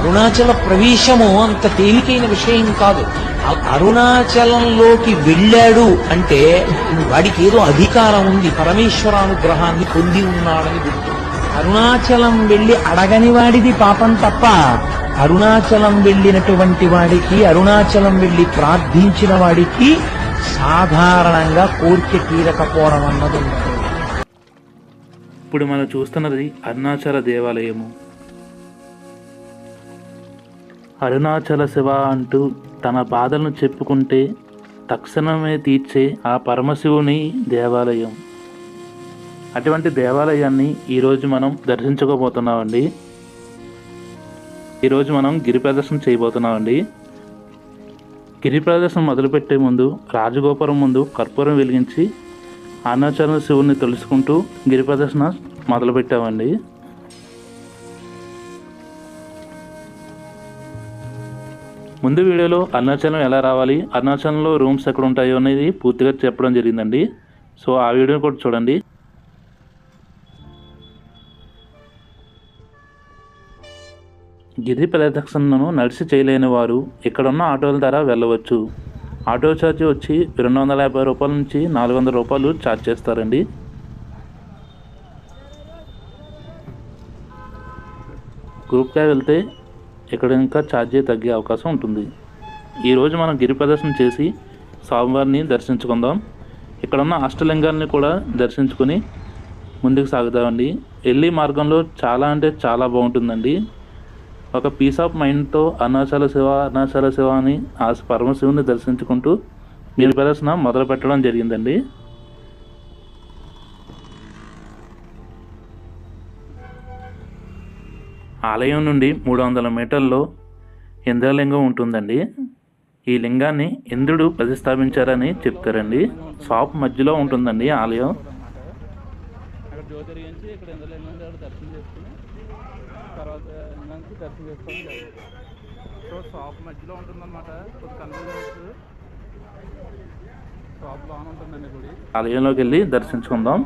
అరుణాచల ప్రవేశము అంత తేలికైన విషయం కాదు. అరుణాచలంలోకి వెళ్ళాడు అంటే వాడికి ఏదో అధికారం ఉంది, పరమేశ్వరానుగ్రహాన్ని పొంది ఉన్నాడని గుర్తు. అరుణాచలం వెళ్ళి అడగని వాడిది పాపం తప్ప, అరుణాచలం వెళ్ళినటువంటి వాడికి, అరుణాచలం వెళ్ళి ప్రార్థించిన వాడికి సాధారణంగా కోరిక తీరకపోవడం అన్నది ఉండదు. ఇప్పుడు మనం చూస్తున్నది అరుణాచల దేవాలయము. అరుణాచల శివ అంటూ తన బాధలను చెప్పుకుంటే తక్షణమే తీర్చే ఆ పరమశివుని దేవాలయం. అటువంటి దేవాలయాన్ని ఈరోజు మనం దర్శించుకోబోతున్నామండి. ఈరోజు మనం గిరి ప్రదర్శన చేయబోతున్నామండి. గిరి ప్రదర్శన మొదలుపెట్టే ముందు రాజగోపురం ముందు కర్పూరం వెలిగించి అరుణాచల శివుని తెలుసుకుంటూ గిరి ప్రదర్శన మొదలుపెట్టామండి. ముందు వీడియోలో అరుణాచలం ఎలా రావాలి, అరుణాచలంలో రూమ్స్ ఎక్కడ ఉంటాయో అనేది పూర్తిగా చెప్పడం జరిగిందండి. సో ఆ వీడియోని కూడా చూడండి. గిరి ప్రదక్షిణను నడిచి చేయలేని వారు ఇక్కడున్న ఆటోల ద్వారా వెళ్ళవచ్చు. ఆటో ఛార్జ్ వచ్చి 250 రూపాయల నుంచి 400 రూపాయలు ఛార్జ్ చేస్తారండి. గ్రూప్గా వెళ్తే ఇక్కడ ఇంకా ఛార్జీ తగ్గే అవకాశం ఉంటుంది. ఈరోజు మనం గిరి ప్రదర్శన చేసి స్వామివారిని దర్శించుకుందాం. ఇక్కడ ఉన్న అష్టలింగాన్ని కూడా దర్శించుకొని ముందుకు సాగుతామండి. వెళ్ళి మార్గంలో చాలా అంటే చాలా బాగుంటుందండి. ఒక పీస్ ఆఫ్ మైండ్తో అరుణాచల శివ అని ఆ పరమశివుని దర్శించుకుంటూ గిరి ప్రదర్శన మొదలు పెట్టడం జరిగిందండి. ఆలయం నుండి 300 మీటర్లో ఇంద్రలింగం ఉంటుందండి. ఈ లింగాన్ని ఇంద్రుడు ప్రతిష్టాపించారని చెప్తారండి. షాప్ మధ్యలో ఉంటుందండి ఆలయం. షాప్ మధ్యలో ఉంటుందన్నమాట. ఆలయంలోకి వెళ్ళి దర్శించుకుందాం.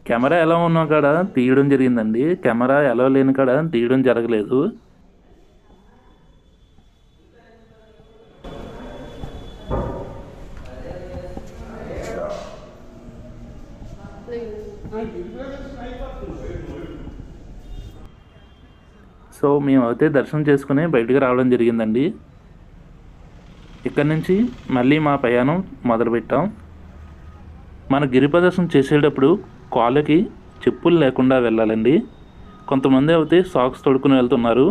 కెమెరా ఎలా ఉన్నా కాడ తీయడం జరిగిందండి. కెమెరా ఎలా లేని కాడ తీయడం జరగలేదు. సో మేమైతే దర్శనం చేసుకుని బయటికి రావడం జరిగిందండి. ఇక్కడి నుంచి మళ్ళీ మా ప్రయాణం మొదలుపెట్టాం. మన గిరి ప్రదర్శన చేసేటప్పుడు కాళ్ళకి చెప్పులు లేకుండా వెళ్ళాలండి. కొంతమంది అయితే సాక్స్ తొడుక్కుని వెళ్తున్నారు.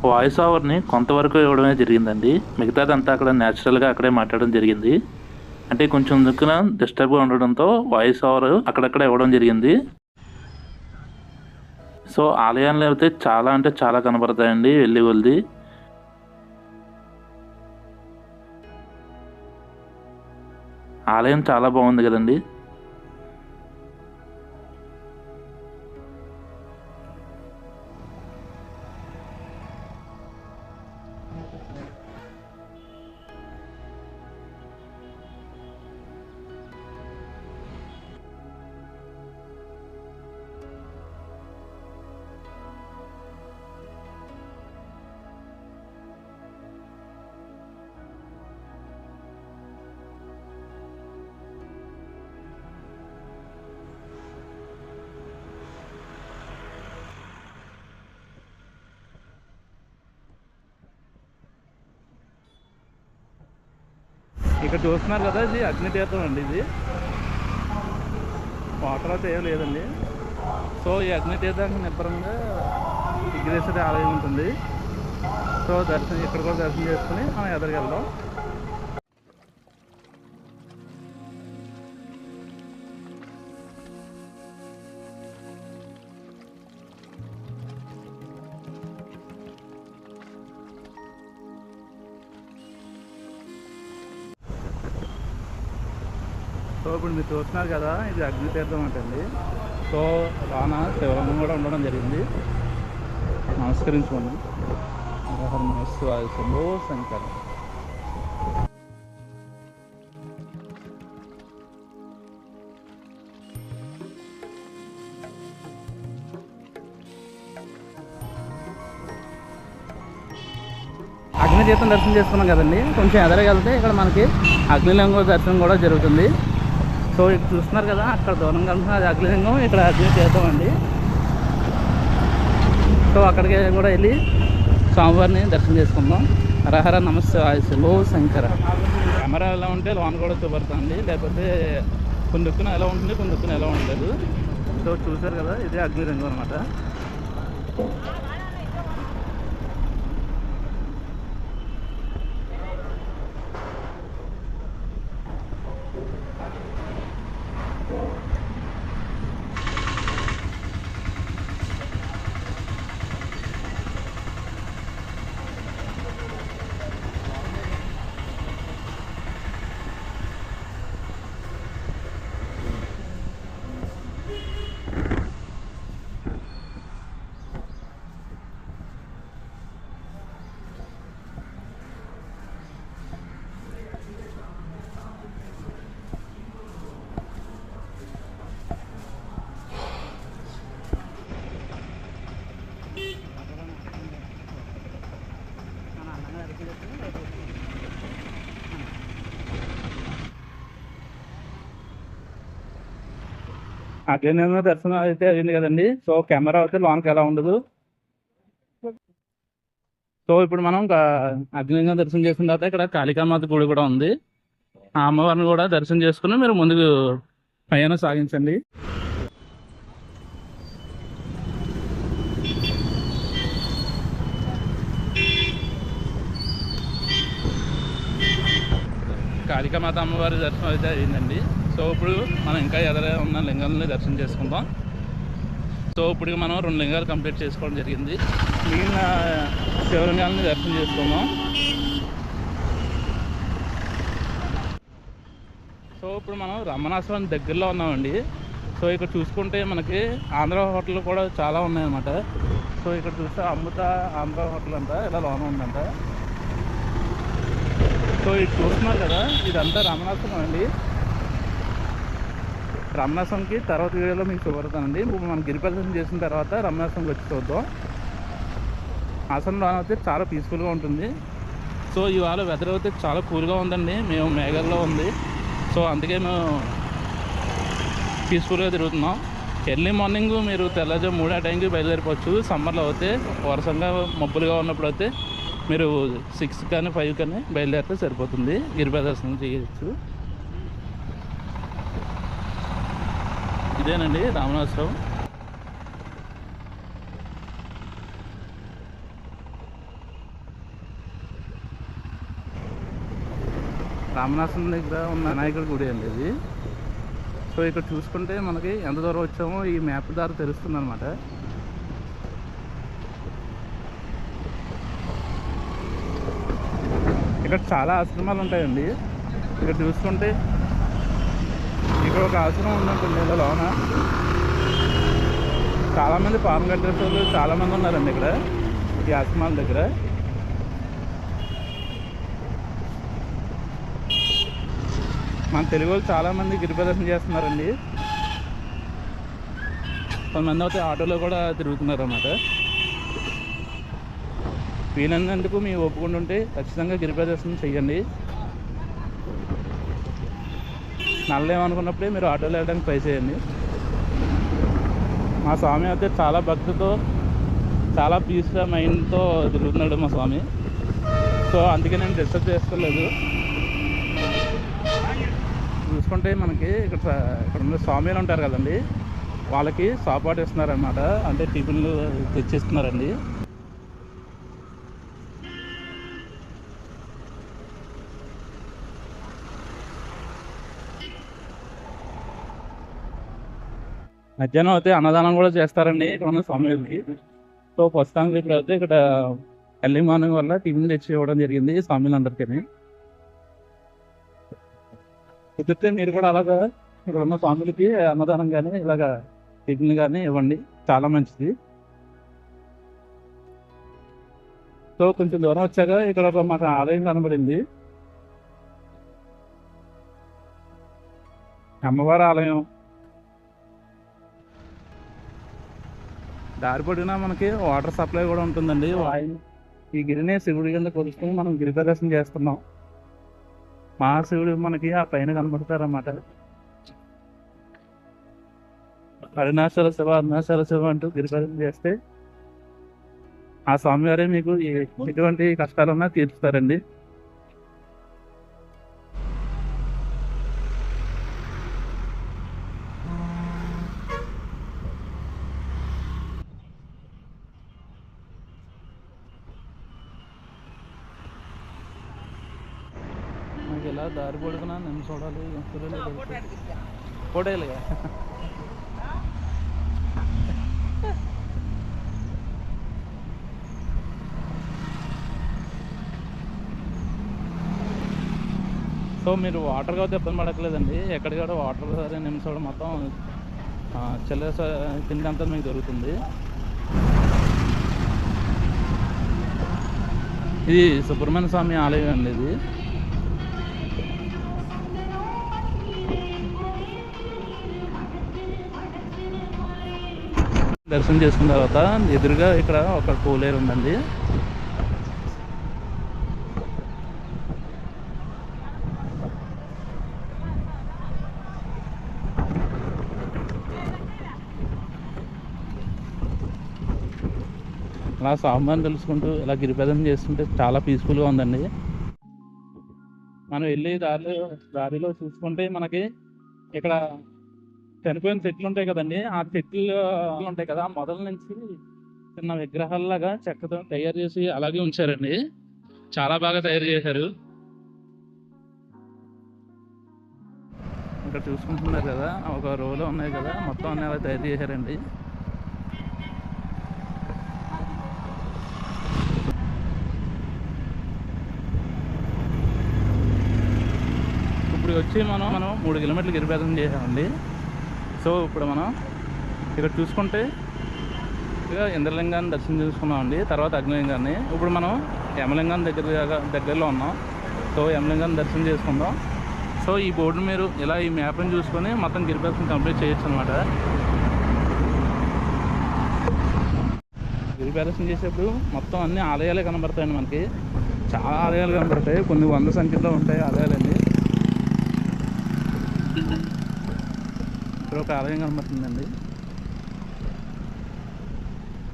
వాయిస్ ఓవర్ని కొంతవరకు ఇవ్వడమే జరిగిందండి. మిగతాదంతా అక్కడ న్యాచురల్గా అక్కడే మాట్లాడడం జరిగింది. అంటే కొంచెం దిక్కున డిస్టర్బ్గా ఉండడంతో వాయిస్ ఓవర్ అక్కడక్కడ ఇవ్వడం జరిగింది. సో ఆలయాల్లో అయితే చాలా అంటే చాలా కనబడతాయండి వెళ్ళి కొలిది. ఆలయం చాలా బాగుంది కదండి. ఇక్కడ చూస్తున్నారు కదా, ఇది అగ్నితీర్థం అండి. ఇది వాటర్ అయితే ఏం లేదండి. సో ఈ అగ్నితీర్థానికి నిబ్బరంగా విఘ్నేశ్వరి ఆలయం ఉంటుంది. సో ఇక్కడ కూడా దర్శనం చేసుకుని మనం ఎదురుకి వెళ్దాం. సో ఇప్పుడు మీరు చూస్తున్నారు కదా, ఇది అగ్నితీర్థం అంటండి. సో రానా శివలింగం కూడా ఉండడం జరిగింది. నమస్కరించుకోండి. శివాయ శంభో శంకర్. అగ్ని తీర్థం దర్శనం చేసుకున్నాం కదండి, కొంచెం ఎదరగలితే ఇక్కడ మనకి అగ్నిలింగం దర్శనం కూడా జరుగుతుంది. సో ఇక్కడ చూస్తున్నారు కదా, అక్కడ దూరంగా వెళ్తున్న అది అగ్నిలింగం, ఇక్కడ అగ్ని తీర్థం అండి. సో అక్కడికి కూడా వెళ్ళి స్వామివారిని దర్శనం చేసుకుందాం. హరహర నమస్తే శంభో శంకర. కెమెరా ఎలా ఉంటే లోన్ కూడా చూపడుతుంది, లేకపోతే కొన్ని దుక్కున ఎలా ఉంటుంది, కొన్ని దుక్కున ఎలా ఉండలేదు. సో చూసారు కదా, ఇదే అగ్నిలింగం అనమాట. అగ్నిలింగం దర్శనం అయితే అయింది కదండి. సో కెమెరా అయితే లోన్కి ఎలా ఉండదు. సో ఇప్పుడు మనం అగ్నిలింగం దర్శనం చేసిన తర్వాత ఇక్కడ కాళికామాత గుడి కూడా ఉంది. ఆ అమ్మవారిని కూడా దర్శనం చేసుకుని మీరు ముందుకు ప్రయాణం సాగించండి. కాళికామాత అమ్మవారి దర్శనం అయితే అయిందండి. సో ఇప్పుడు మనం ఇంకా ఎదుర ఉన్న లింగాలని దర్శనం చేసుకుందాం. సో ఇప్పుడు మనం 2 లింగాలు కంప్లీట్ చేసుకోవడం జరిగింది. మిగిలిన శివలింగాలని దర్శనం చేసుకుందాం. సో ఇప్పుడు మనం రమణాశ్రమం దగ్గరలో ఉన్నామండి. సో ఇక్కడ చూసుకుంటే మనకి ఆంధ్ర హోటల్ కూడా చాలా ఉన్నాయన్నమాట. సో ఇక్కడ చూస్తే అమృత ఆంధ్ర హోటల్ అంట ఇలా లోన ఉందంట. సో ఇది చూస్తున్నారు కదా, ఇదంతా రమణాశ్రమం అండి. రమణాశ్రమంకి తర్వాత వీడియోలో మీకు చూపడతానండి. ఇప్పుడు మనం గిరి ప్రదర్శన చేసిన తర్వాత రమణాశ్రమంకి వచ్చి చూద్దాం. ఆశ్రమంలో అయితే చాలా పీస్ఫుల్గా ఉంటుంది. సో ఇవాళ వెదర్ అయితే చాలా కూల్గా ఉందండి. మేము మేఘాల్లో ఉంది. సో అందుకే మేము పీస్ఫుల్గా తిరుగుతున్నాం. ఎర్లీ మార్నింగ్ మీరు తెల్లజాము 3 ఆ టైంకి బయలుదేరిపోవచ్చు. సమ్మర్లో అయితే వర్షంగా మబ్బులుగా ఉన్నప్పుడు అయితే మీరు 6 కానీ 5 కానీ బయలుదేరితే సరిపోతుంది. గిరి ప్రదర్శనం చేయొచ్చు. ఇదేనండి రామనాశ్రమం. రామనాశ్రమం దగ్గర ఉన్న వినాయకుడి గుడి అండి ఇది. సో ఇక్కడ చూసుకుంటే మనకి ఎంత దూరం వచ్చామో ఈ మ్యాప్ ద్వారా తెలుస్తుంది అనమాట. ఇక్కడ చాలా ఆశ్రమాలు ఉంటాయండి. ఇక్కడ చూసుకుంటే ఇక్కడ ఒక ఆశ్రమం ఉందంటుంది ఇలా లోన. చాలామంది ఫారెన్ కంట్రీస్ వాళ్ళు చాలామంది ఉన్నారండి ఇక్కడ ఈ ఆశ్రమాల దగ్గర. మన తెలుగు వాళ్ళు చాలామంది గిరి ప్రదర్శన చేస్తున్నారండి. కొంతమంది అయితే ఆటోలో కూడా తిరుగుతున్నారు అన్నమాట. వీలైనందుకు మీ ఒప్పుకుంటుంటే ఖచ్చితంగా గిరి ప్రదర్శన చెయ్యండి. నల్లేమనుకున్నప్పుడే మీరు ఆటోలో వెళ్ళడానికి ట్రై చేయండి. మా స్వామి అయితే చాలా భక్తితో చాలా పీస్గా మైండ్తో తిరుగుతున్నాడు మా స్వామి. సో అందుకే నేను డిస్టర్బ్ చేసుకోలేదు. చూసుకుంటే మనకి ఇక్కడ ఉన్న స్వామిలు ఉంటారు కదండి, వాళ్ళకి సాపాటు ఇస్తున్నారనమాట. అంటే టిఫిన్లు తెచ్చిస్తున్నారండి. మధ్యాహ్నం అయితే అన్నదానం కూడా చేస్తారండి ఇక్కడ ఉన్న స్వామికి. సో ప్రస్తుతానికి ఇప్పుడు అయితే ఇక్కడ ఎర్లీ మార్నింగ్ వల్ల టిఫిన్ తెచ్చి ఇవ్వడం జరిగింది స్వామిలందరికీ. కుదిరితే మీరు కూడా అలాగా ఇక్కడ ఉన్న స్వాములకి అన్నదానం కానీ ఇలాగ టిఫిన్ కానీ ఇవ్వండి, చాలా మంచిది. సో కొంచెం దూరం వచ్చాక ఇక్కడ ఒక మాకు ఆలయం కనబడింది, అమ్మవారి ఆలయం. దారి పొడిగినా మనకి వాటర్ సప్లై కూడా ఉంటుందండి. ఈ గిరిని శివుడి కింద కొలుసుకుని మనం గిరి ప్రదర్శన చేస్తున్నాం. మహాశివుడు మనకి ఆ పైన కనబడతారన్నమాట. అరుణాచల శివ అరుణాచల శివ అంటూ గిరి ప్రదర్శన చేస్తే ఆ స్వామివారే మీకు ఎటువంటి కష్టాలున్నా తీర్చుతారండి. నాకు ఇలా దారి పడుకున్నా నేను చూడాలి ఫోటోలుగా. సో మీరు వాటర్ కాబట్టి ఇబ్బంది పడట్లేదండి. ఎక్కడికక్కడ వాటర్ సరే నిమిషం మొత్తం చల్ల కింద అంతా మీకు దొరుకుతుంది. ఇది సుబ్రహ్మణ్య స్వామి ఆలయం అండి. ఇది దర్శనం చేసుకున్న తర్వాత ఎదురుగా ఇక్కడ ఒక కోలేరు ఉందండి. అలా స్వామివారిని తెలుసుకుంటూ ఇలా గిరిప్రదర్శన చేస్తుంటే చాలా పీస్ఫుల్గా ఉందండి. మనం వెళ్ళి దారిలో చూసుకుంటే మనకి ఇక్కడ చనిపోయిన చెట్లు ఉంటాయి కదండి. ఆ చెట్లు ఉంటాయి కదా, మొదల నుంచి చిన్న విగ్రహాల్లాగా చెక్కతో తయారు చేసి అలాగే ఉంచారండి. చాలా బాగా తయారు చేశారు. ఇక్కడ చూసుకుంటున్నారు కదా, ఒక రోలో ఉన్నాయి కదా, మొత్తం అన్ని అలా తయారు చేశారండి. ఇప్పుడు వచ్చి మనం 3 కిలోమీటర్లు గిరిప్రదర్శన చేసామండి. సో ఇప్పుడు మనం ఇక్కడ చూసుకుంటే ఇక ఇంద్రలింగాన్ని దర్శనం చేసుకున్నామండి. తర్వాత అగ్నిలింగాన్ని. ఇప్పుడు మనం యమలింగాన్ని దగ్గరలో ఉన్నాం. సో యమలింగాన్ని దర్శనం చేసుకుందాం. సో ఈ బోర్డు మీరు ఇలా ఈ మ్యాప్ని చూసుకొని మొత్తం గిరిప్రదర్శన కంప్లీట్ చేయొచ్చు అనమాట. గిరిప్రదర్శన చేసేప్పుడు మొత్తం అన్ని ఆలయాలే కనబడతాయండి. మనకి చాలా ఆలయాలు కనబడతాయి. కొన్ని 100 సంఖ్యలో ఉంటాయి ఆలయాలండి. ఇక్కడ ఒక ఆలయం కనబడుతుందండి.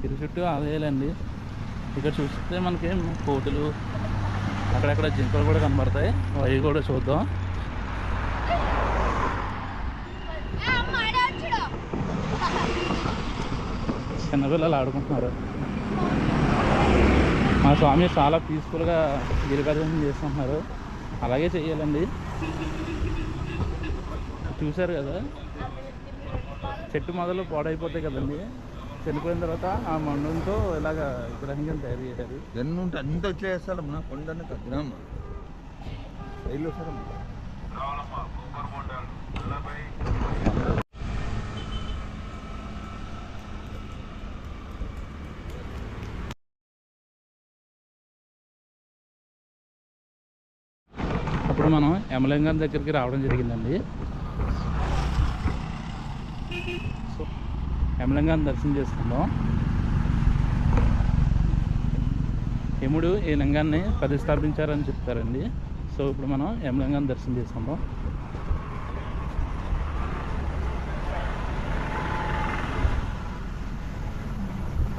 ఇరు చుట్టూ ఆలయాలండి. ఇక్కడ చూస్తే మనకి కోతులు, అక్కడక్కడ జింకలు కూడా కనబడతాయి. అవి కూడా చూద్దాం. చిన్నపిల్లలు ఆడుకుంటున్నారు. మా స్వామి చాలా పీస్ఫుల్గా గిరిప్రదర్శన చేస్తున్నారు. అలాగే చెయ్యాలండి. చూశారు కదా, చెట్టు మొదలు పాడైపోతాయి కదండి. చనిపోయిన తర్వాత ఆ మండంతో ఇలాగ విగ్రహంగా తయారు చేశారు. ఎన్నుంటే అంత వచ్చేస్తాడు మన కొండని కద్దాం రైలు సార్. అప్పుడు మనం యమలింగం దగ్గరికి రావడం జరిగిందండి. సో యమలింగాన్ని దర్శనం చేసుకుందాం. యముడు ఈ లింగాన్ని ప్రతిష్టాపించారని చెప్తారండి. సో ఇప్పుడు మనం యమలింగాన్ని దర్శనం చేసుకుందాం.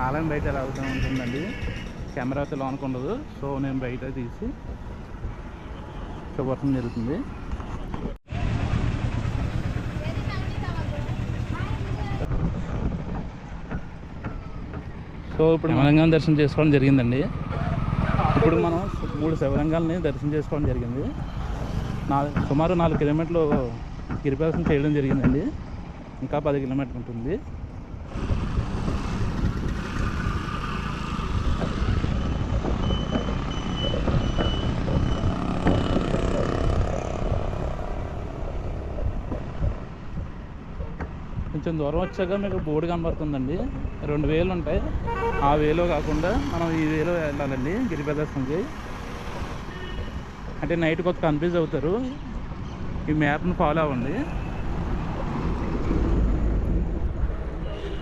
ఆలయం బయట ఎలా అవుతూ ఉంటుందండి. కెమెరాతో లోనికి ఉండదు. సో నేను బయట తీసి చూపడం జరుగుతుంది. సో ఇప్పుడు యమలింగం దర్శనం చేసుకోవడం జరిగిందండి. ఇప్పుడు మనం 3 శివలింగాలని దర్శనం చేసుకోవడం జరిగింది. సుమారు 4 కిలోమీటర్లు గిరిప్రదర్శన చేయడం జరిగిందండి. ఇంకా 10 కిలోమీటర్లు ఉంటుంది. కొంచెం దూరం వచ్చాక మీకు బోర్డు కనబడుతుందండి. 2 వేలు ఉంటాయి. ఆ వేలో కాకుండా మనం ఈ వేలో వెళ్ళాలండి గిరి ప్రదర్శనకి. అంటే నైట్ కొత్త కన్ఫ్యూజ్ అవుతారు. ఈ మ్యాప్ని ఫాలో అవ్వండి.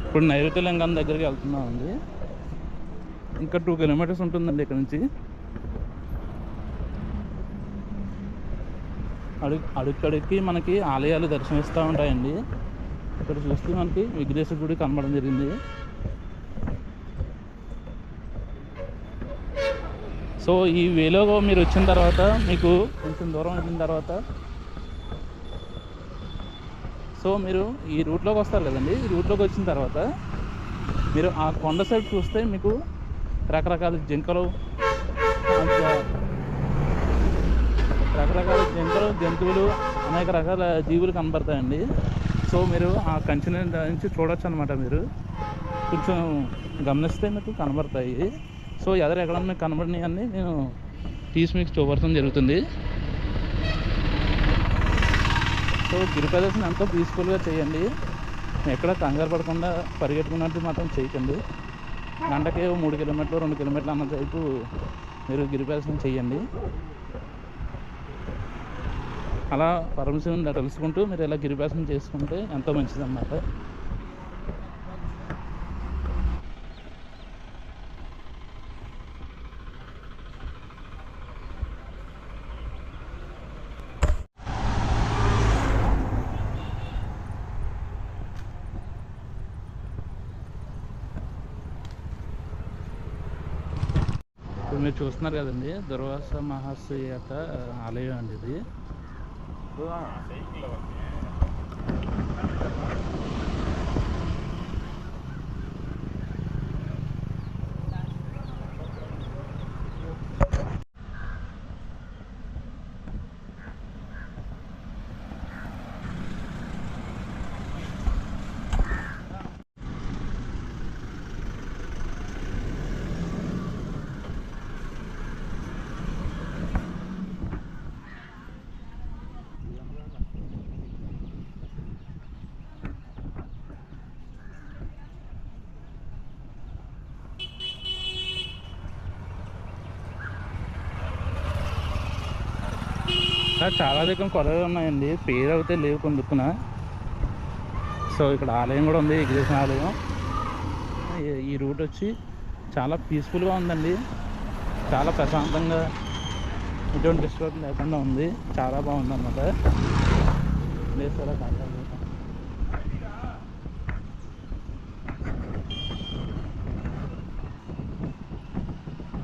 ఇప్పుడు నైరుతి లింగం దగ్గరికి వెళ్తున్నామండి. ఇంకా 2 కిలోమీటర్స్ ఉంటుందండి ఇక్కడ నుంచి. అడుక్కడికి మనకి ఆలయాలు దర్శనమిస్తూ ఉంటాయండి. ఇక్కడ చూస్తే మనకి విఘ్నేశ్వర గుడి కనబడడం జరిగింది. సో ఈ వేలో మీరు వచ్చిన తర్వాత, మీకు కొంచెం దూరం వచ్చిన తర్వాత, సో మీరు ఈ రూట్లోకి వస్తారు కదండి. ఈ రూట్లోకి వచ్చిన తర్వాత మీరు ఆ కొండ సైడ్ చూస్తే మీకు రకరకాల జింకలు, జంతువులు, అనేక రకాల జీవులు కనబడతాయండి. సో మీరు ఆ కంచె నుంచి చూడొచ్చు అనమాట. మీరు కొంచెం గమనిస్తే మీకు కనబడతాయి. సో ఎక్కడన్నా మీకు కనబడినవి అన్నీ నేను తీసి మీకు చూపడం జరుగుతుంది. సో గిరి ప్రదర్శన ఎంతో పీస్ఫుల్గా చేయండి. ఎక్కడ కంగారు పడకుండా పరిగెట్టుకున్నట్టు మాత్రం చేయకండి. గంటకి 3 కిలోమీటర్లు 2 కిలోమీటర్లు అన్న వైపు మీరు గిరి ప్రదర్శన చేయండి. అలా పరమశివుని తెలుసుకుంటూ మీరు ఇలా గిరి ప్రదర్శన చేసుకుంటే ఎంతో మంచిదన్నమాట. ఇప్పుడు మీరు చూస్తున్నారు కదండి, దుర్వాస మహర్షి యొక్క ఆలయం అండి ఇది. చాలా దగ్గర కొరలు ఉన్నాయండి, పేరు అయితే లేవు కొందుకున. సో ఇక్కడ ఆలయం కూడా ఉంది, విఘ్నేశ్వర ఆలయం. ఈ రూట్ వచ్చి చాలా పీస్ఫుల్గా ఉందండి, చాలా ప్రశాంతంగా, ఎటువంటి డిస్టర్బ్ లేకుండా ఉంది. చాలా బాగుంది అన్నమాట. విఘ్నేశ్వర ఆలయం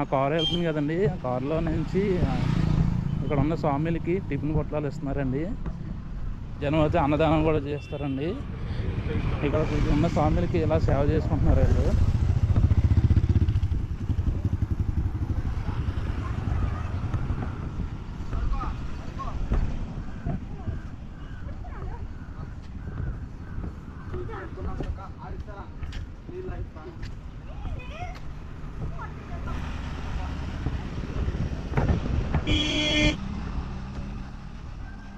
ఆ కారు వెళ్తుంది కదండి, ఆ కారులో నుంచి ఇక్కడ ఉన్న స్వామిలకి టిఫిన్ పొట్లాలు ఇస్తున్నారండి. జనం అయితే అన్నదానం కూడా చేస్తారండి. ఇక్కడ ఉన్న స్వామిలకి ఇలా సేవ చేసుకుంటున్నారు వీళ్ళు.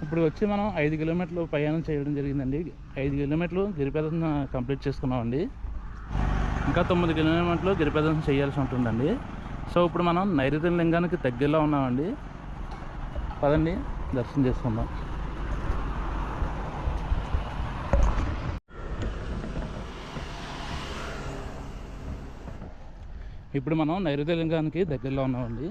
ఇప్పుడు వచ్చి మనం 5 కిలోమీటర్లు ప్రయాణం చేయడం జరిగిందండి. 5 కిలోమీటర్లు గిరి ప్రదర్శన కంప్లీట్ చేసుకున్నామండి. ఇంకా 9 కిలోమీటర్లు గిరి ప్రదర్శన చేయాల్సి ఉంటుందండి. సో ఇప్పుడు మనం నైరుతి లింగానికి దగ్గరలో ఉన్నామండి. పదండి దర్శనం చేసుకుందాం. ఇప్పుడు మనం నైరుతి లింగానికి దగ్గరలో ఉన్నామండి.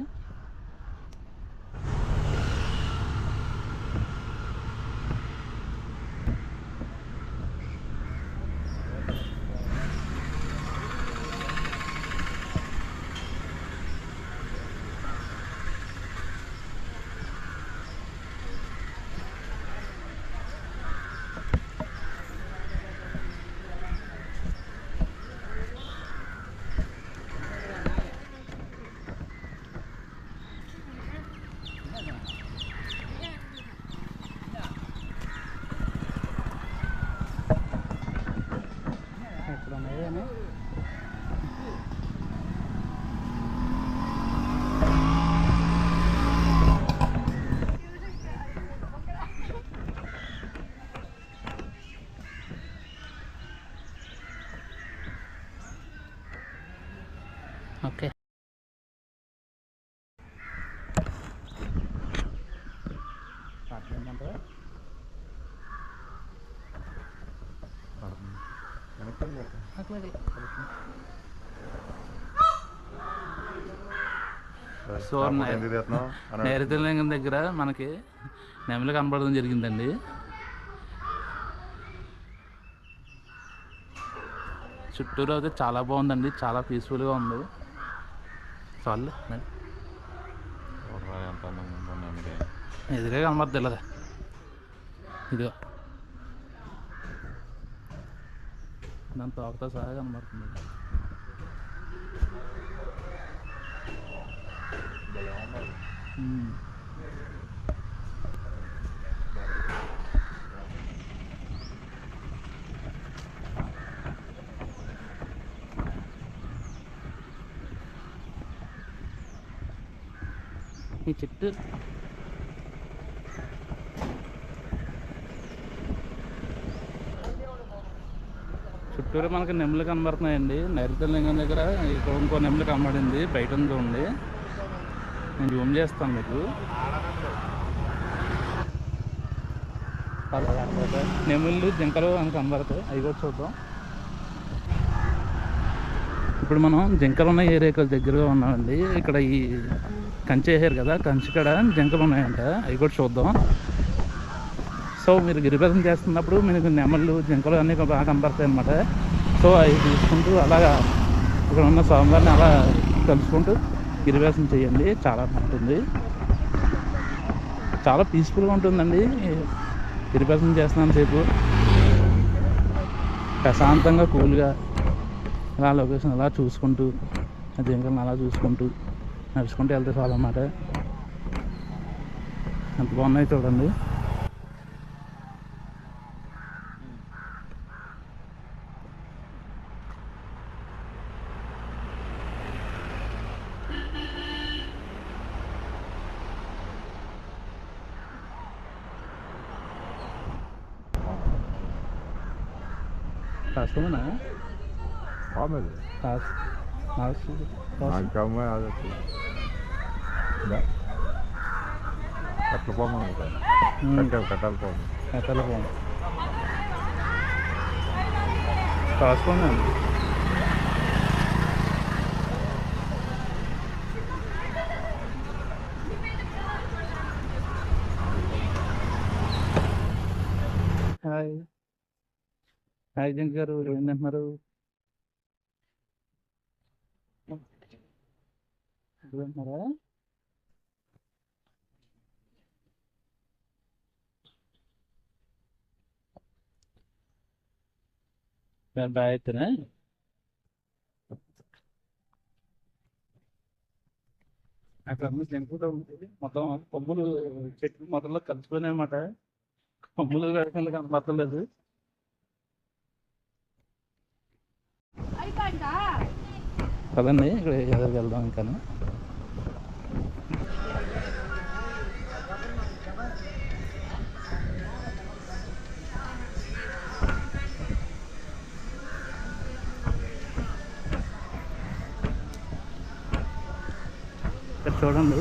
ఓకే, సో నైరుతి లింగం దగ్గర మనకి నెమలి కనపడడం జరిగిందండి. చుట్టూరు అయితే చాలా బాగుందండి, చాలా పీస్ఫుల్గా ఉంది. చాలు ఎదురుగా కనబడుతుంది ఇలాగా, ఇదిగో దాని తోకతో సహా కనబడుతుంది. ఈ చెట్టు చుట్టూరు మనకి నెమలు కనబడుతున్నాయండి. నైరుతి లింగం దగ్గర ఇక్కడ ఇంకో నెమలు కనబడింది, బయట ఉంది. నేను జూమ్ చేస్తాను మీకు. నెమళ్ళు జింకలు అని కనబడతాయి, అవి కూడా చూద్దాం. ఇప్పుడు మనం జింకలు ఉన్న ఏరియాకి దగ్గరగా ఉన్నామండి. ఇక్కడ ఈ కంచె వేసారు కదా, కంచె కాడ జింకలు ఉన్నాయంట, అవి కూడా చూద్దాం. సో మీరు గిరిప్రదక్షిణ చేస్తున్నప్పుడు మీకు నెమళ్ళు జింకలు అన్నీ బాగా కనపడతాయి అన్నమాట. సో అవి తీసుకుంటూ అలాగా ఇక్కడ ఉన్న స్వామివారిని అలా కలుసుకుంటూ గిరిప్రదక్షిణ చేయండి, చాలా బాగుంటుంది, చాలా పీస్ఫుల్గా ఉంటుందండి. గిరిప్రదక్షిణ చేస్తున్నాను సేపు ప్రశాంతంగా కూల్గా అలా లొకేషన్ అలా చూసుకుంటూ ఆ జింకలను అలా చూసుకుంటూ నడుచుకుంటూ వెళ్తే చాలు అన్నమాట. ఎంత బాగున్నాయి చూడండి. కష్టమేనా? కాసుకోండి. హాయ్ హాయ్ జంక్ గారు, ఏంటంటున్నారు? అంటున్నారా? బాగా అయితేనే అక్కడ జంకుతూ ఉంటుంది. మొత్తం కొమ్ములు చెట్లు మొదల్లో కలిసిపోయినాయి అన్నమాట. కొమ్ములు కనపడలేదు. కదండి ఇక్కడ ఎదురుకి వెళ్దాం. ఇంకా ఇక్కడ చూడండి,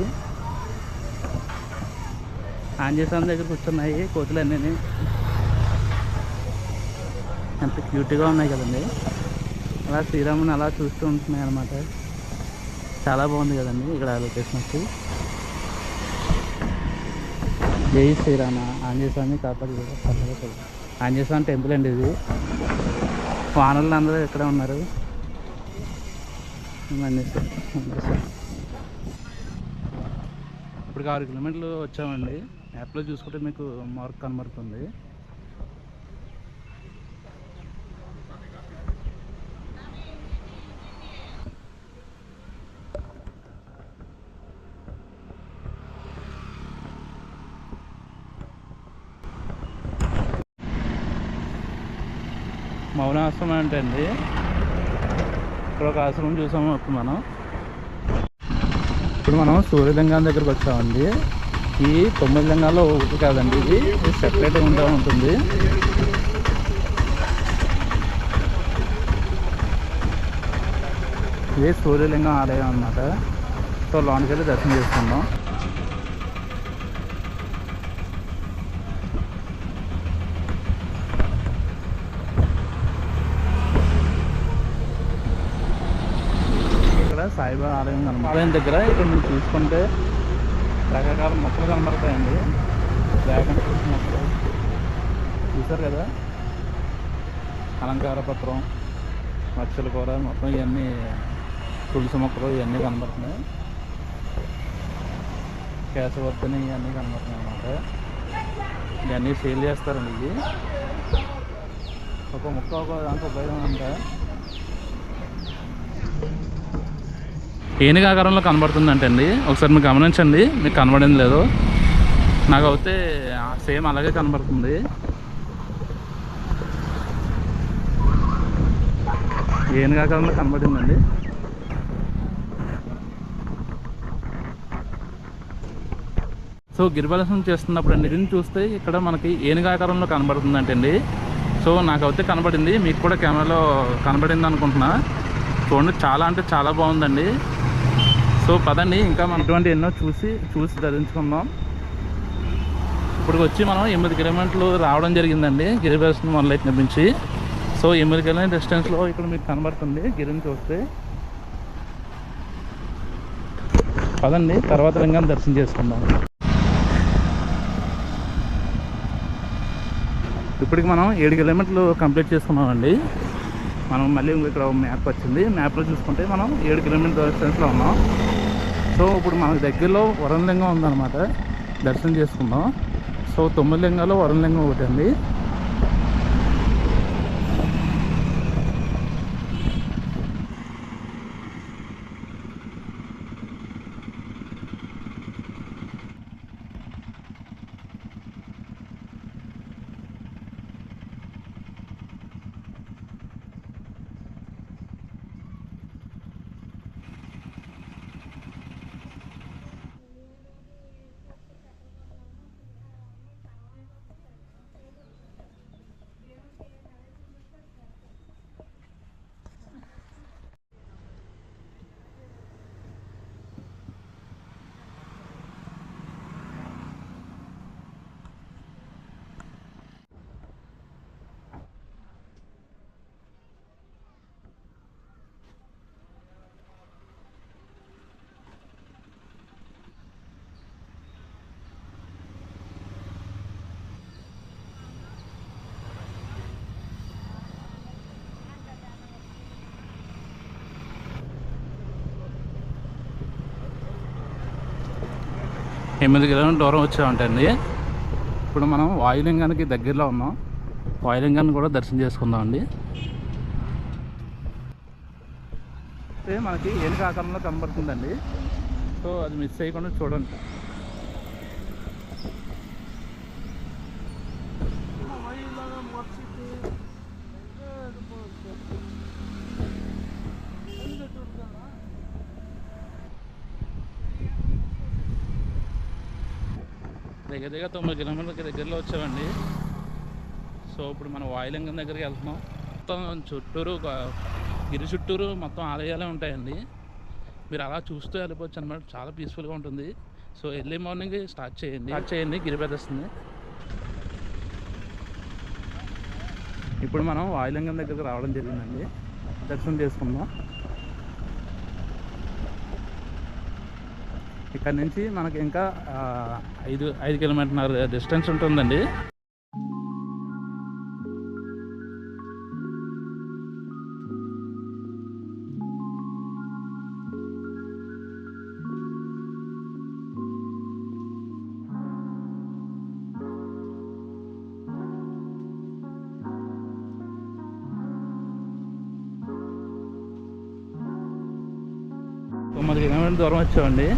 ఆంజనేయ స్వామి దగ్గర కూర్చున్నాయి కోతులు అన్నీ, ఎంత క్యూట్గా ఉన్నాయి కదండి. అలా శ్రీరాముని అలా చూస్తూ ఉంటున్నాయి అన్నమాట. చాలా బాగుంది కదండి ఇక్కడ లొకేషన్ వచ్చి. జై శ్రీరామ, ఆంజనేయ స్వామి కాపాడు. ఆంజనేయ స్వామి టెంపుల్ అండి ఇది. వానరులు అందరూ ఇక్కడ ఉన్నారు. ఇప్పటికి 6 కిలోమీటర్లు వచ్చామండి. యాప్లో చూసుకుంటే మీకు మార్క్ కనబడుతుంది. మౌనాశ్రమం అంటే అండి, ఇక్కడ ఒక ఆశ్రమం చూసాము. ఇప్పుడు మనం సూర్యలింగం దగ్గరకు వచ్చామండి. ఈ 9 లింగాల్లో ఒకటి కాదండి, ఇది సెపరేట్గా ఉంటుంది. ఇది సూర్యలింగం ఆలయం అన్నమాట. సో లోనికి వెళ్ళి దర్శనం చేసుకుందాం. సాయిబాబా ఆలయం కనబడుతుంది. ఆలయం దగ్గర ఇక్కడ మీరు చూసుకుంటే రకరకాల మొక్కలు కనబడతాయండి. డ్రాగన్ ఫ్రూట్ మొక్కలు చూసారు కదా, అలంకార పత్రం, మచ్చల కూర, మొత్తం ఇవన్నీ తులసి మొక్కలు ఇవన్నీ కనబడుతున్నాయి. కేశవర్ధని ఇవన్నీ కనబడుతున్నాయి అన్నమాట. ఇవన్నీ సేల్ చేస్తారండి. ఇది ఒక మొక్క ఒక దాంట్లో ఉపయోగం అంతా ఏనుగు ఆకారంలో కనబడుతుందంటే అండి. ఒకసారి మీరు గమనించండి, మీకు కనబడింది లేదు, నాకు అయితే సేమ్ అలాగే కనబడుతుంది. ఏనుగు ఆకారంలో కనబడిందండి. సో గిరిప్రదక్షిణ చేస్తున్నప్పుడు అండి దీన్ని చూస్తే ఇక్కడ మనకి ఏనుగు ఆకారంలో కనబడుతుందంటే అండి. సో నాకైతే కనబడింది, మీకు కూడా కెమెరాలో కనబడింది అనుకుంటున్నా. చూడండి, చాలా అంటే చాలా బాగుందండి. సో పదండి ఇంకా మనం ఇటువంటి ఎన్నో చూసి ధరించుకుందాం. ఇప్పుడు వచ్చి మనం 8 కిలోమీటర్లు రావడం జరిగిందండి గిరిప్రదక్షిణ మొదలైన నుంచి. సో 8 కిలోమీటర్ డిస్టెన్స్లో ఇక్కడ మీకు కనబడుతుంది గిరిని చూస్తే. పదండి తర్వాత లింగాన్ని దర్శనం చేసుకుందాం. ఇప్పటికి మనం 7 కిలోమీటర్లు కంప్లీట్ చేసుకున్నామండి. మనం మళ్ళీ ఇక్కడ మ్యాప్ వచ్చింది, మ్యాప్లో చూసుకుంటే మనం 7 కిలోమీటర్ డిస్టెన్స్లో ఉన్నాం. సో ఇప్పుడు మనకు దగ్గరలో వరుణలింగం ఉందన్నమాట, దర్శనం చేసుకుందాం. సో 9 లింగాల్లో వరుణలింగం ఒకటి అండి. ఎనిమిది కిలోమీటర్ల దూరం వచ్చామంటండి. ఇప్పుడు మనం వాయులింగానికి దగ్గరలో ఉన్నాం. వాయులింగాన్ని కూడా దర్శనం చేసుకుందామండి. మనకి ఏనుగు ఆకారంలో కనబడుతుందండి. సో అది మిస్ చేయకుండా చూడండి. దగ్గర 9 కిలోమీటర్లకి దగ్గరలో వచ్చామండి. సో ఇప్పుడు మనం వాయులింగం దగ్గరికి వెళ్తున్నాం. మొత్తం చుట్టూరు గిరి చుట్టూరు మొత్తం ఆలయాలే ఉంటాయండి. మీరు అలా చూస్తూ వెళ్ళిపోవచ్చు అనమాట. చాలా పీస్ఫుల్గా ఉంటుంది. సో ఎర్లీ మార్నింగ్ స్టార్ట్ చేయండి గిరి ప్రదర్శన. ఇప్పుడు మనం వాయులింగం దగ్గరికి రావడం జరిగిందండి, దర్శనం చేసుకుందాం. ఇక్కడ నుంచి మనకి ఇంకా 5 కిలోమీటర్ల డిస్టెన్స్ ఉంటుందండి. కిలోమీటర్ల దూరం వచ్చామండి.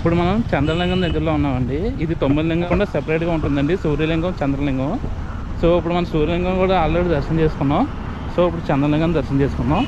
ఇప్పుడు మనం చంద్రలింగం దగ్గరలో ఉన్నామండి. ఇది 9 లింగం కూడా సెపరేట్గా ఉంటుందండి, సూర్యలింగం, చంద్రలింగం. సో ఇప్పుడు మనం సూర్యలింగం కూడా ఆల్రెడీ దర్శనం చేసుకున్నాం. సో ఇప్పుడు చంద్రలింగం దర్శనం చేసుకున్నాం.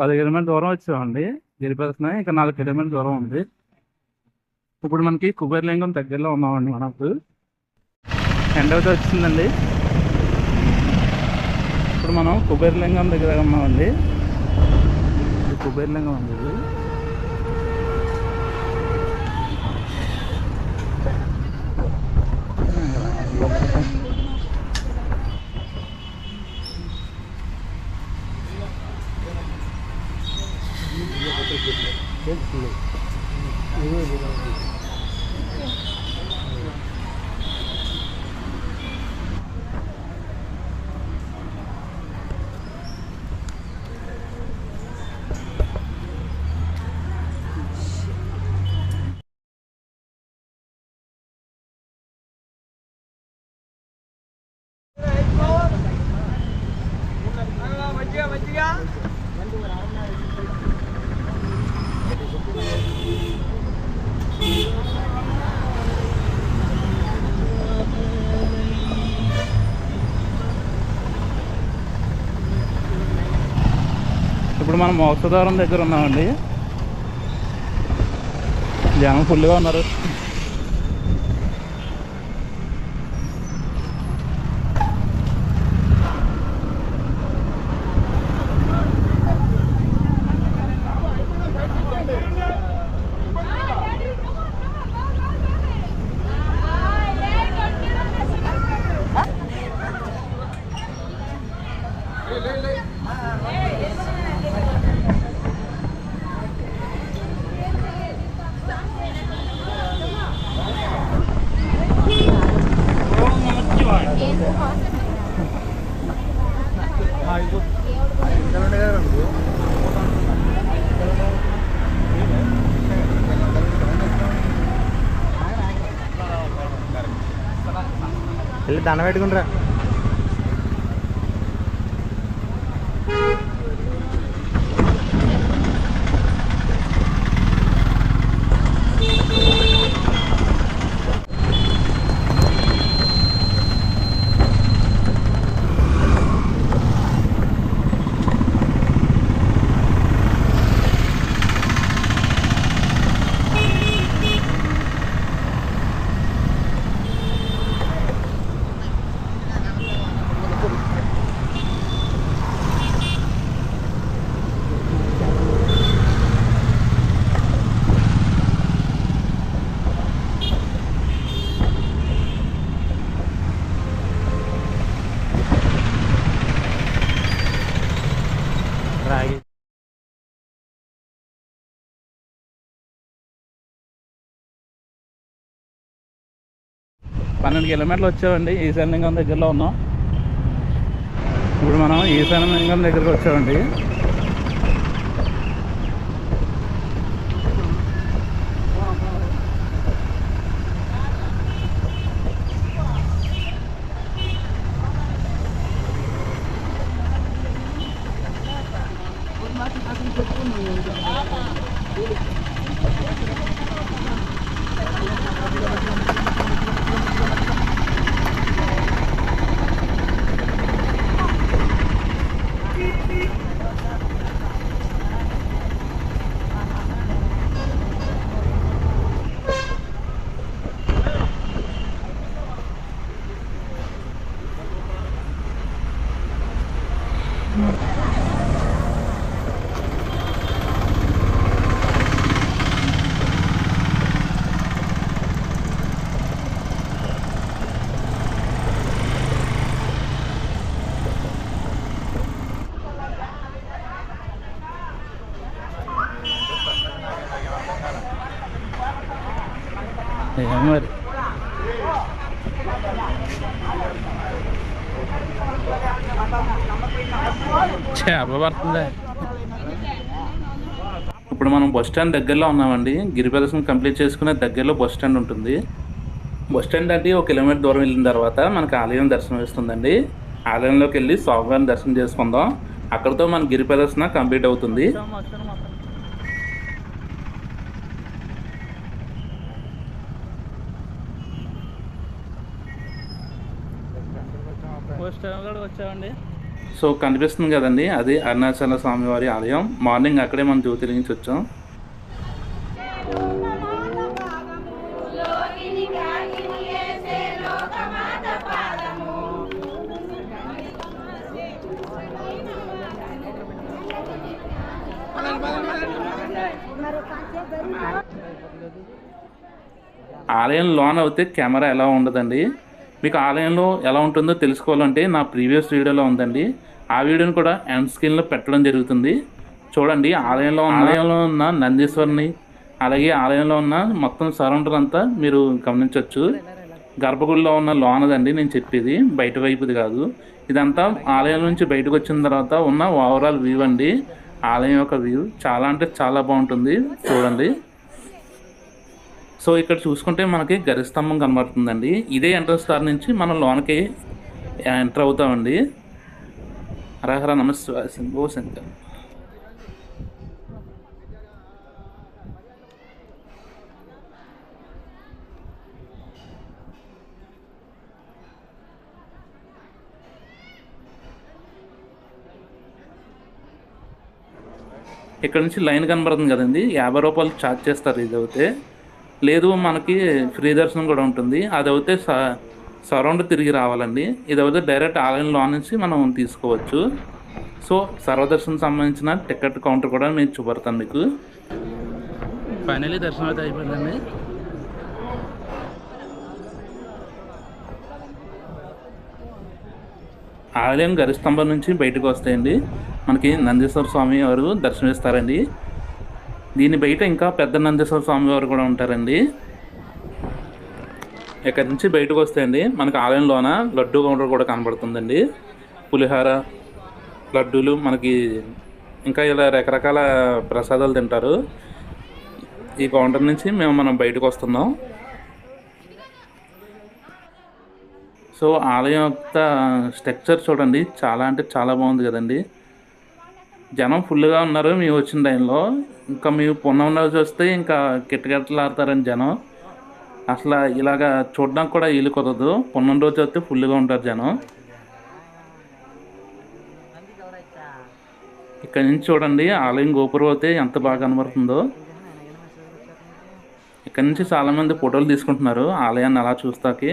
పది కిలోమీటర్ దూరం వచ్చామండి గిరిప్రదక్షిణ. ఇంకా 4 కిలోమీటర్ దూరం ఉంది. ఇప్పుడు మనకి కుబేరలింగం దగ్గరలో ఉన్నామండి. మనకు ఎండ అయితే వచ్చిందండి. ఇప్పుడు మనం కుబేరలింగం దగ్గర ఉన్నామండి. ఇది కుబేరలింగం అండి. ఇది ఇప్పుడు మనం మోక్షద్వారం దగ్గర ఉన్నామండి. జనం ఫుల్గా ఉన్నారు. వెళ్ళి దండ పెట్టుకుంటారా. రాగి 12 కిలోమీటర్లు వచ్చామండి. ఈశాన్యలింగం దగ్గరలో ఉన్నాం. ఇప్పుడు మనం ఈశాన్యలింగం దగ్గరకు వచ్చామండి. ఏం మరి చేప పడుతుందా. ఇప్పుడు మనం బస్ స్టాండ్ దగ్గరలో ఉన్నామండి. గిరి ప్రదర్శన కంప్లీట్ చేసుకునే దగ్గరలో బస్ స్టాండ్ ఉంటుంది. బస్ స్టాండ్ అంటే 1 కిలోమీటర్ దూరం వెళ్ళిన తర్వాత మనకి ఆలయం దర్శనం ఇస్తుందండి. ఆలయంలోకి వెళ్ళి స్వామివారిని దర్శనం చేసుకుందాం. అక్కడితో మన గిరి ప్రదర్శన కంప్లీట్ అవుతుంది. వచ్చామండి. సో కనిపిస్తుంది కదండి, అది అరుణాచల స్వామివారి ఆలయం. మార్నింగ్ అక్కడే మనం జ్యోతిర్లింగి వచ్చాం. ఆలయం లోన్ అయితే కెమెరా ఎలా ఉండదండి. మీకు ఆలయంలో ఎలా ఉంటుందో తెలుసుకోవాలంటే నా ప్రీవియస్ వీడియోలో ఉందండి. ఆ వీడియోని కూడా ఎండ్ స్క్రీన్లో పెట్టడం జరుగుతుంది. చూడండి, ఆలయంలో ఉన్న నందీశ్వరుని, అలాగే ఆలయంలో ఉన్న మొత్తం సరౌండర్ అంతా మీరు గమనించవచ్చు. గర్భగుడిలో ఉన్న లోనదండి నేను చెప్పేది, బయట వైపుది కాదు. ఇదంతా ఆలయం నుంచి బయటకు వచ్చిన తర్వాత ఉన్న ఓవరాల్ వ్యూ అండి. ఆలయం యొక్క వ్యూ చాలా అంటే చాలా బాగుంటుంది, చూడండి. సో ఇక్కడ చూసుకుంటే మనకి గరిస్తంభం కనబడుతుందండి. ఇదే ఎంట్రన్స్ స్టార్ నుంచి మనం లోనకి ఎంటర్ అవుతామండి. హరహర నమఃశివాయ శంభో శంకర్. ఇక్కడ నుంచి లైన్ కనబడుతుంది కదండి, 50 రూపాయలు ఛార్జ్ చేస్తారు ఇది అయితే. లేదు మనకి ఫ్రీ దర్శనం కూడా ఉంటుంది. అది అయితే సరౌండ్ తిరిగి రావాలండి. ఇది అయితే డైరెక్ట్ ఆలయంలో నుంచి మనం తీసుకోవచ్చు. సో సర్వదర్శనం సంబంధించిన టికెట్ కౌంటర్ కూడా నేను చూపెడతాను మీకు. ఫైనలీ దర్శనం అయితే అయిపోయిందండి. ఆలయం గరిస్తంభం నుంచి బయటకు వస్తాయండి. మనకి నందీశ్వర స్వామి వారు దర్శనమిస్తారండి. దీని బయట ఇంకా పెద్ద నందీశ్వర స్వామి వారు కూడా ఉంటారండి. ఇక్కడ నుంచి బయటకు వస్తాయండి మనకి ఆలయంలోన లడ్డూ కౌంటర్ కూడా కనబడుతుందండి. పులిహార, లడ్డూలు, మనకి ఇంకా ఇలా రకరకాల ప్రసాదాలు తింటారు. ఈ కౌంటర్ నుంచి మనం బయటకు వస్తున్నాం. సో ఆలయం యొక్క స్ట్రక్చర్ చూడండి, చాలా అంటే చాలా బాగుంది కదండి. జనం ఫుల్గా ఉన్నారు మేము వచ్చిన టైంలో. ఇంకా మేము పున్నం రోజు వస్తే ఇంకా కిట్టకిట్టలాడతారండి జనం. అసలు ఇలాగా చూడడానికి కూడా వీలు కుదరదు. పున్నం రోజు వస్తే ఫుల్గా ఉంటారు జనం. ఇక్కడ నుంచి చూడండి ఆలయం గోపురం అయితే ఎంత బాగా కనబడుతుందో. ఇక్కడ నుంచి చాలామంది ఫోటోలు తీసుకుంటున్నారు ఆలయాన్ని అలా చూస్తాకి.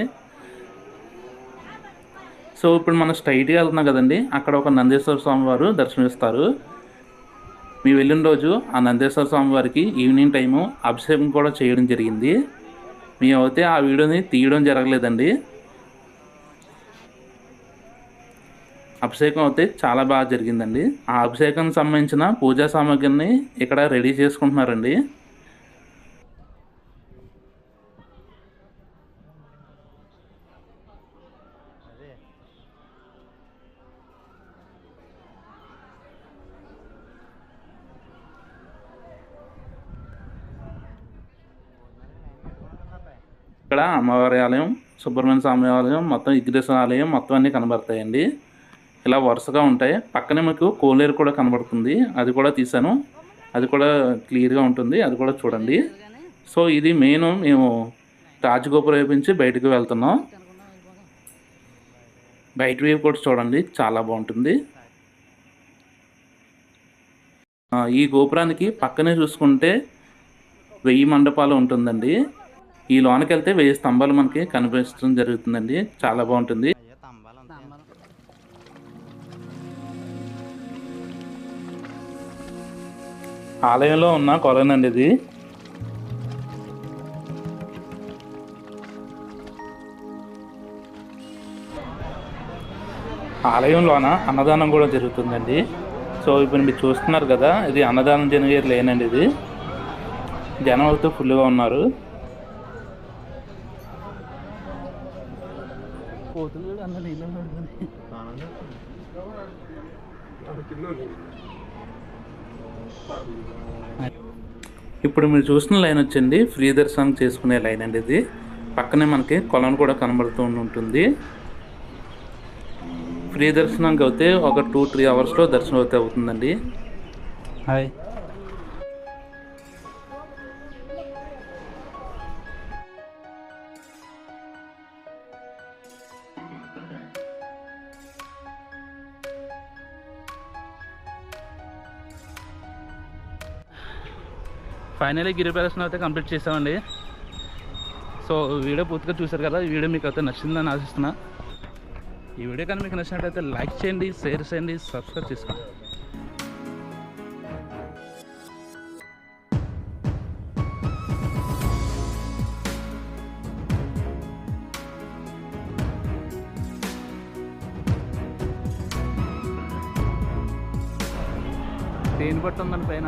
సో ఇప్పుడు మనం స్ట్రైట్గా వెళ్తున్నాం కదండి, అక్కడ ఒక నందీశ్వర స్వామి వారు దర్శనమిస్తారు. మీ వెళ్ళిన రోజు ఆ నందీశ్వర స్వామి వారికి ఈవినింగ్ టైము అభిషేకం కూడా చేయడం జరిగింది. మేమైతే ఆ వీడియోని తీయడం జరగలేదండి. అభిషేకం అయితే చాలా బాగా జరిగిందండి. ఆ అభిషేకం సంబంధించిన పూజా సామాగ్రిని ఇక్కడ రెడీ చేసుకుంటున్నారండి. ఇక్కడ అమ్మవారి ఆలయం, సుబ్రహ్మణ్య స్వామి ఆలయం, మొత్తం విఘ్నేశ్వర ఆలయం మొత్తం అన్నీ కనబడతాయండి. ఇలా వరుసగా ఉంటాయి. పక్కనే మీకు కోలేరు కూడా కనబడుతుంది, అది కూడా తీసాను. అది కూడా క్లియర్గా ఉంటుంది, అది కూడా చూడండి. సో ఇది మెయిన్. మేము రాజగోపురం వైపు నుంచి బయటకు వెళ్తున్నాం. బయట వైపు కూడా చూడండి, చాలా బాగుంటుంది. ఈ గోపురానికి పక్కనే చూసుకుంటే 1000 మండపాలు ఉంటుందండి. ఈ లోనకి వెళ్తే 1000 స్తంభాలు మనకి కనిపించడం జరుగుతుందండి. చాలా బాగుంటుంది. ఆలయంలో ఉన్న కొలనండి ఇది. ఆలయంలోన అన్నదానం కూడా జరుగుతుందండి. సో ఇప్పుడు మీరు చూస్తున్నారు కదా, ఇది అన్నదానం జరిగే లేనండి. ఇది జనం అయితే ఫుల్గా ఉన్నారు. అవుతుంది కూడా అన్న నీళ్ళు పడుతుంది. ఇప్పుడు మీరు చూసిన లైన్ వచ్చింది ఫ్రీ దర్శనం చేసుకునే లైన్ అండి. ఇది పక్కనే మనకి కొలను కూడా కనబడుతూ ఉంటుంది. ఫ్రీ దర్శనంకి అయితే ఒక 2-3 అవర్స్లో దర్శనం అయితే అవుతుందండి. హాయ్. ఫైనలీ గిరి ప్రదర్శన అయితే కంప్లీట్ చేసామండి. సో వీడియో పూర్తిగా చూశారు కదా. ఈ వీడియో మీకు అయితే నచ్చిందని ఆశిస్తున్నా. ఈ వీడియో కానీ మీకు నచ్చినట్టయితే లైక్ చేయండి, షేర్ చేయండి, సబ్స్క్రైబ్ చేసుకోండి. దేని పట్టు ఉందండి పైన?